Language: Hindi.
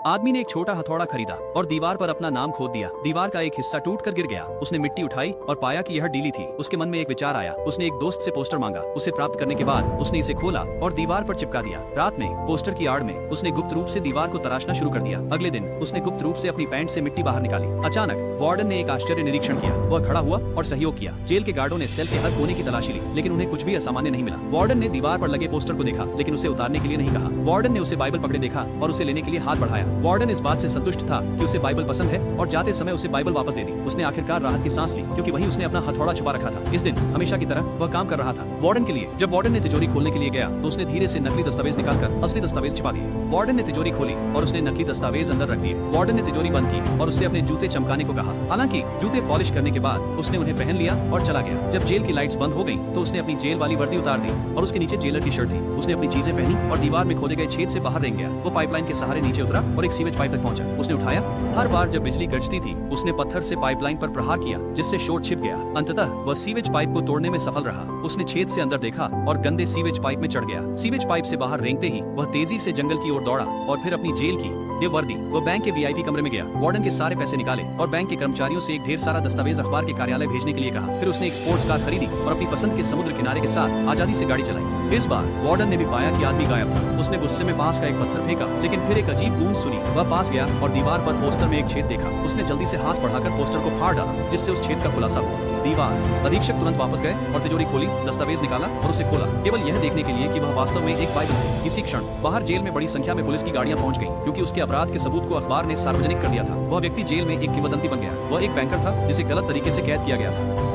आदमी ने एक छोटा हथौड़ा खरीदा और दीवार पर अपना नाम खोद दिया। दीवार का एक हिस्सा टूट कर गिर गया। उसने मिट्टी उठाई और पाया कि यह डीली थी। उसके मन में एक विचार आया। उसने एक दोस्त से पोस्टर मांगा। उसे प्राप्त करने के बाद उसने इसे खोला और दीवार पर चिपका दिया। रात में पोस्टर की आड़ में उसने गुप्त रूप से दीवार को तराशना शुरू कर दिया। अगले दिन उसने गुप्त रूप से अपनी पैंट से मिट्टी बाहर निकाली। अचानक वार्डन ने एक आश्चर्य निरीक्षण किया। वह खड़ा हुआ और सहयोग किया। जेल के गार्डों ने सेल के हर कोने की तलाशी ली, लेकिन उन्हें कुछ भी असामान्य नहीं मिला। वार्डन ने दीवार पर लगे पोस्टर को देखा, लेकिन उसे उतारने के लिए नहीं कहा। वार्डन ने उसे बाइबल पकड़े देखा और उसे लेने के लिए हाथ बढ़ाया। वार्डन इस बात से संतुष्ट था कि उसे बाइबल पसंद है और जाते समय उसे बाइबल वापस दे दी। उसने आखिरकार राहत की सांस ली, क्योंकि वहीं उसने अपना हथौड़ा छुपा रखा था। इस दिन हमेशा की तरह वह काम कर रहा था वार्डन के लिए। जब वार्डन ने तिजोरी खोलने के लिए गया तो उसने धीरे से नकली दस्तावेज निकालकर असली दस्तावेज छिपा दिए। वार्डन ने तिजोरी खोली और उसने नकली दस्तावेज अंदर रख दिए। वार्डन ने तिजोरी बंद की और उससे अपने जूते चमकाने को कहा। हालांकि जूते पॉलिश करने के बाद उसने उन्हें पहन लिया और चला गया। जब जेल की लाइट्स बंद हो गई तो उसने अपनी जेल वाली वर्दी उतार दी और उसके नीचे जेलर की शर्ट थी। उसने अपनी चीजें पहनी और दीवार में खोदे गए छेद से बाहर रेंग गया। वो पाइपलाइन के सहारे नीचे उतरा और एक सीवेज पाइप तक पहुंचा। उसने उठाया। हर बार जब बिजली गरजती थी उसने पत्थर से पाइपलाइन पर प्रहार किया, जिससे शोर छिप गया। अंततः वह सीवेज पाइप को तोड़ने में सफल रहा। उसने छेद से अंदर देखा और गंदे सीवेज पाइप में चढ़ गया। सीवेज पाइप से बाहर रेंगते ही वह तेजी से जंगल की ओर दौड़ा और फिर अपनी जेल की ये वर्दी वह बैंक के वीआईपी कमरे में गया। वार्डन के सारे पैसे निकाले और बैंक के कर्मचारियों से एक ढेर सारा दस्तावेज अखबार के कार्यालय भेजने के लिए कहा। फिर उसने एक स्पोर्ट्स कार खरीदी और अपनी पसंद के समुद्र किनारे के साथ आजादी से गाड़ी चलाई। इस बार वार्डन ने भी पाया कि आदमी गायब था। उसने गुस्से में पास का एक पत्थर फेंका, लेकिन फिर एक अजीब गूंज सुनी। वह पास गया और दीवार पर पोस्टर में एक छेद देखा। उसने जल्दी से हाथ बढ़ाकर पोस्टर को फाड़ डाला, जिससे उस छेद का खुलासा हुआ। दीवार। अधीक्षक तुरंत वापस गए और तिजोरी खोली, दस्तावेज निकाला और उसे खोला, केवल यह देखने के लिए कि वह वास्तव में एक बाइबल है। इसी क्षण बाहर जेल में बड़ी संख्या में पुलिस की गाड़ियां पहुंच गईं, क्योंकि उसके अपराध के सबूत को अखबार ने सार्वजनिक कर दिया था। वह व्यक्ति जेल में एक किंवदंती बन गया। वह एक बैंकर था जिसे गलत तरीके से कैद किया गया था।